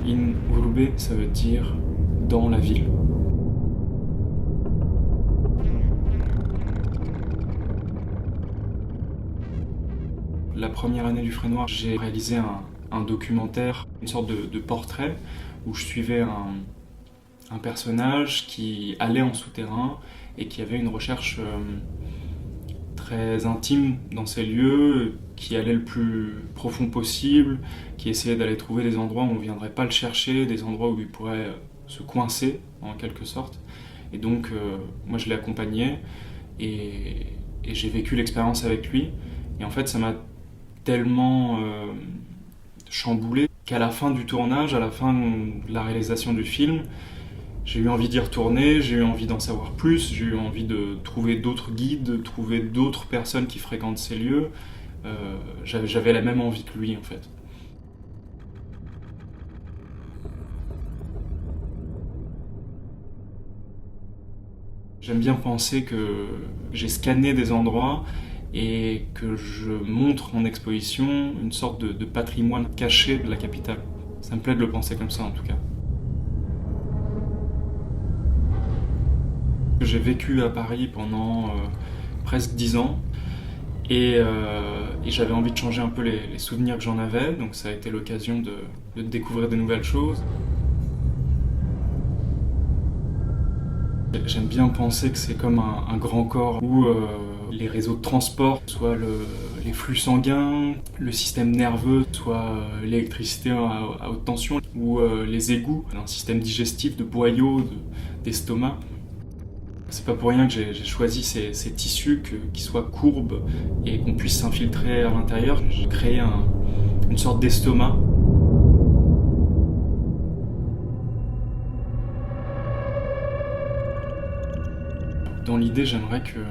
In urbe, ça veut dire dans la ville. La première année du Frénois, j'ai réalisé un documentaire, une sorte de portrait, où je suivais un personnage qui allait en souterrain et qui avait une recherche très intime dans ces lieux, qui allait le plus profond possible, qui essayait d'aller trouver des endroits où on ne viendrait pas le chercher, des endroits où il pourrait se coincer en quelque sorte. Et donc moi je l'ai accompagné et j'ai vécu l'expérience avec lui. Et en fait ça m'a tellement chamboulé qu'à la fin du tournage, à la fin de la réalisation du film, j'ai eu envie d'y retourner, j'ai eu envie d'en savoir plus, j'ai eu envie de trouver d'autres guides, de trouver d'autres personnes qui fréquentent ces lieux. J'avais la même envie que lui en fait. J'aime bien penser que j'ai scanné des endroits et que je montre en exposition une sorte de patrimoine caché de la capitale. Ça me plaît de le penser comme ça en tout cas. J'ai vécu à Paris pendant presque 10 ans et j'avais envie de changer un peu les souvenirs que j'en avais, donc ça a été l'occasion de découvrir de nouvelles choses. J'aime bien penser que c'est comme un grand corps où les réseaux de transport, soit les flux sanguins, le système nerveux, soit l'électricité à haute tension, ou les égouts, un système digestif de boyaux, d'estomac. C'est pas pour rien que j'ai choisi ces tissus qui soient courbes et qu'on puisse s'infiltrer à l'intérieur. J'ai créé une sorte d'estomac. Dans l'idée, j'aimerais qu'il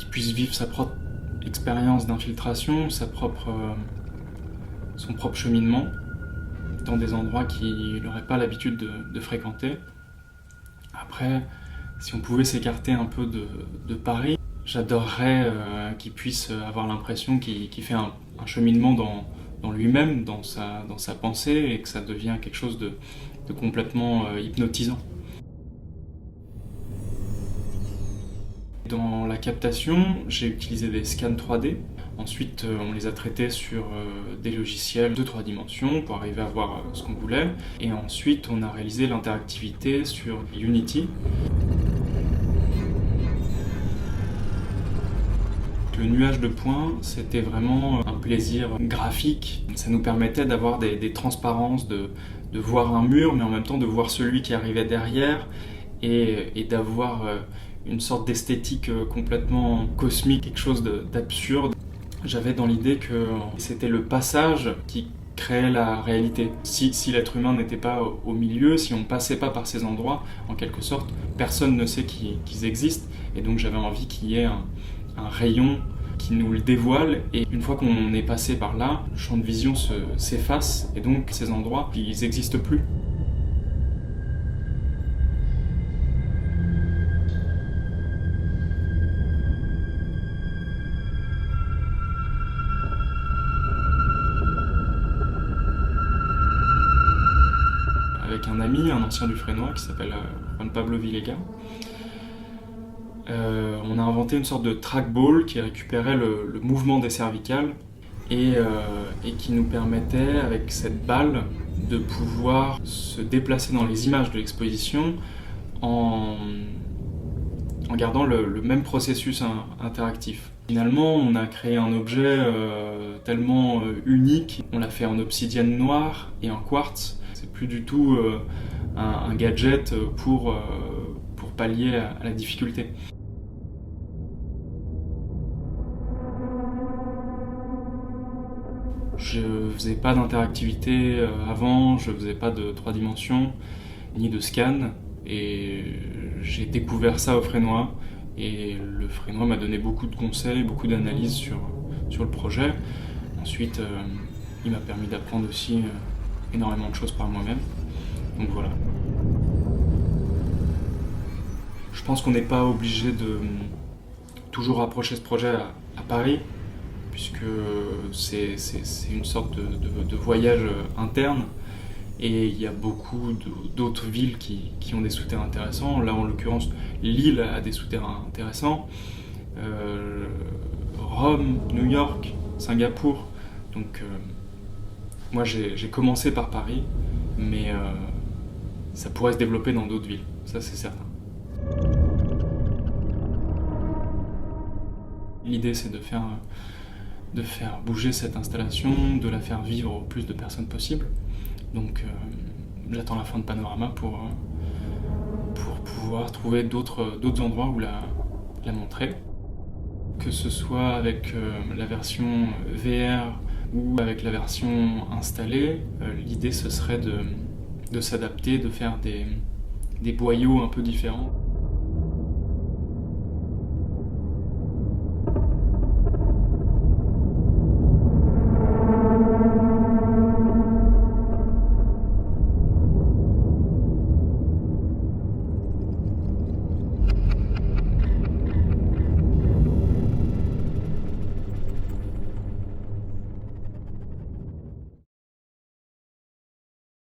puisse vivre sa propre expérience d'infiltration, son propre cheminement dans des endroits qu'il n'aurait pas l'habitude de fréquenter. Après, si on pouvait s'écarter un peu de Paris, j'adorerais qu'il puisse avoir l'impression qu'il fait un cheminement dans lui-même, dans sa pensée, et que ça devient quelque chose de complètement hypnotisant. Dans la captation, j'ai utilisé des scans 3D. Ensuite, on les a traités sur des logiciels de 3 dimensions pour arriver à voir ce qu'on voulait. Et ensuite, on a réalisé l'interactivité sur Unity. Le nuage de points, c'était vraiment un plaisir graphique. Ça nous permettait d'avoir des transparences, de voir un mur, mais en même temps de voir celui qui arrivait derrière et d'avoir une sorte d'esthétique complètement cosmique, quelque chose d'absurde. J'avais dans l'idée que c'était le passage qui créait la réalité. Si l'être humain n'était pas au milieu, si on ne passait pas par ces endroits, en quelque sorte, personne ne sait qu'ils existent. Et donc j'avais envie qu'il y ait un rayon qui nous le dévoile. Et une fois qu'on est passé par là, le champ de vision s'efface. Et donc ces endroits, ils n'existent plus. Avec un ami, un ancien du Frénois qui s'appelle Juan Pablo Villega. On a inventé une sorte de trackball qui récupérait le mouvement des cervicales et qui nous permettait, avec cette balle, de pouvoir se déplacer dans les images de l'exposition en gardant le même processus interactif. Finalement, on a créé un objet tellement unique. On l'a fait en obsidienne noire et en quartz. C'est plus du tout un gadget pour pallier à la difficulté. Je faisais pas d'interactivité avant, je faisais pas de 3 dimensions, ni de scan, et j'ai découvert ça au Frénois, et le Frénois m'a donné beaucoup de conseils, beaucoup d'analyses sur le projet. Ensuite, il m'a permis d'apprendre aussi énormément de choses par moi-même. Donc voilà. Je pense qu'on n'est pas obligé de toujours approcher ce projet à Paris, puisque c'est une sorte de voyage interne. Et il y a beaucoup d'autres villes qui ont des souterrains intéressants. Là, en l'occurrence, Lille a des souterrains intéressants. Rome, New York, Singapour. Donc, moi, j'ai commencé par Paris, mais ça pourrait se développer dans d'autres villes. Ça, c'est certain. L'idée, c'est de faire bouger cette installation, de la faire vivre au plus de personnes possible. Donc j'attends la fin de Panorama pour pouvoir trouver d'autres endroits où la montrer. Que ce soit avec la version VR ou avec la version installée, l'idée ce serait de s'adapter, de faire des boyaux un peu différents.